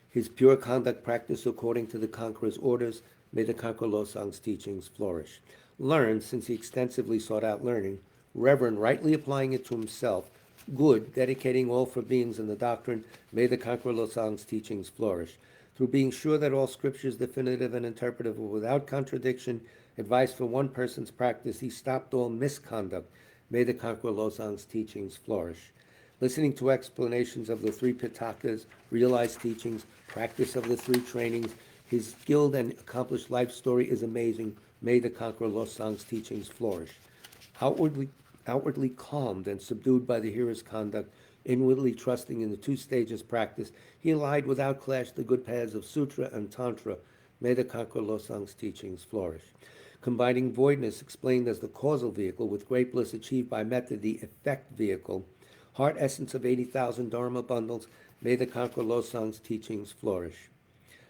his pure conduct practiced according to the conqueror's orders, may the conqueror Losang's teachings flourish. Learned, since he extensively sought out learning, reverend, rightly applying it to himself, good, dedicating all for beings in the doctrine, may the conqueror Losang's teachings flourish. Through being sure that all scripture is definitive and interpretive without contradiction, advice for one person's practice, he stopped all misconduct. May the conqueror Losang's teachings flourish. Listening to explanations of the three Pitakas, realized teachings, practice of the three trainings, his skilled and accomplished life story is amazing. May the conqueror Losang's teachings flourish. Outwardly calmed and subdued by the hearer's conduct, inwardly trusting in the two stages practice, he allied without clash the good paths of Sutra and Tantra. May the conqueror Losang's teachings flourish. Combining voidness explained as the causal vehicle with great bliss achieved by method, the effect vehicle, heart essence of 80,000 Dharma bundles, may the conqueror Losang's teachings flourish.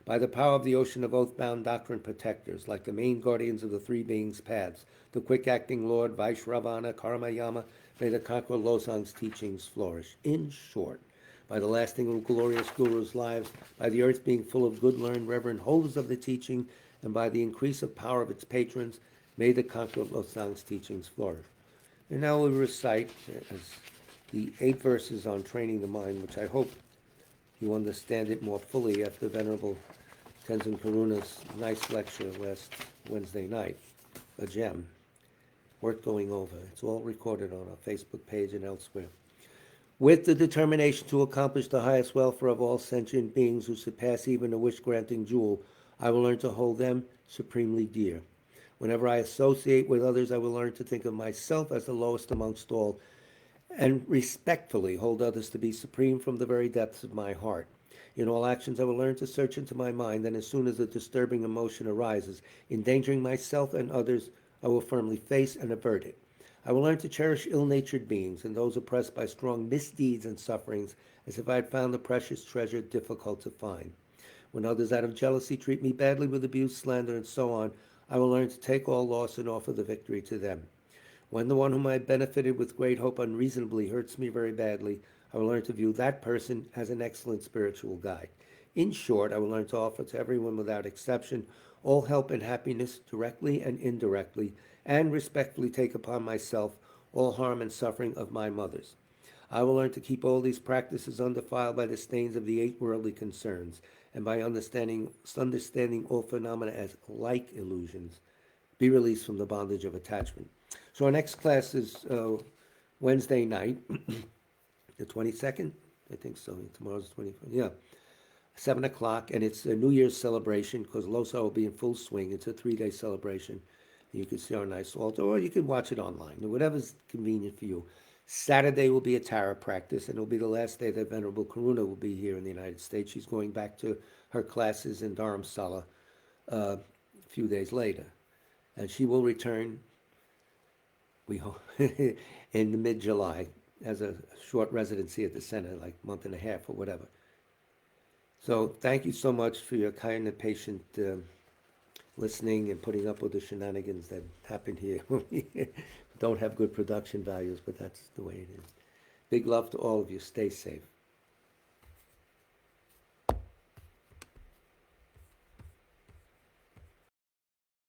By the power of the ocean of oath-bound doctrine protectors, like the main guardians of the three beings' paths, the quick-acting Lord, Vaishravana, Karmayama, may the conqueror Losang's teachings flourish. In short, by the lasting and glorious Guru's lives, by the earth being full of good, learned, reverend holders of the teaching, and by the increase of power of its patrons, may the conqueror Losang's teachings flourish. And now we recite as the 8 verses on training the mind, which I hope you understand it more fully after Venerable Tenzin Karuna's nice lecture last Wednesday night, a gem, worth going over. It's all recorded on our Facebook page and elsewhere. With the determination to accomplish the highest welfare of all sentient beings who surpass even a wish-granting jewel, I will learn to hold them supremely dear. Whenever I associate with others, I will learn to think of myself as the lowest amongst all, and respectfully hold others to be supreme from the very depths of my heart. In all actions, I will learn to search into my mind, and as soon as a disturbing emotion arises, endangering myself and others, I will firmly face and avert it. I will learn to cherish ill-natured beings and those oppressed by strong misdeeds and sufferings, as if I had found the precious treasure difficult to find. When others out of jealousy treat me badly with abuse, slander, and so on, I will learn to take all loss and offer the victory to them. When the one whom I benefited with great hope unreasonably hurts me very badly, I will learn to view that person as an excellent spiritual guide. In short, I will learn to offer to everyone without exception all help and happiness, directly and indirectly, and respectfully take upon myself all harm and suffering of my mothers. I will learn to keep all these practices undefiled by the stains of the 8 worldly concerns, and by understanding all phenomena as like illusions, be released from the bondage of attachment. So our next class is Wednesday night, the 22nd, I think so. Tomorrow's the 21st. Yeah, 7 o'clock, and it's a New Year's celebration because LOSA will be in full swing. It's a 3-day celebration. You can see our nice altar, or you can watch it online, whatever's convenient for you. Saturday will be a tarot practice, and it'll be the last day that Venerable Karuna will be here in the United States. She's going back to her classes in Dharamsala a few days later. And she will return, we hope, in the mid-July as a short residency at the center, like a month and a half or whatever. So thank you so much for your kind and patient listening and putting up with the shenanigans that happen here. We don't have good production values, but that's the way it is. Big love to all of you. Stay safe.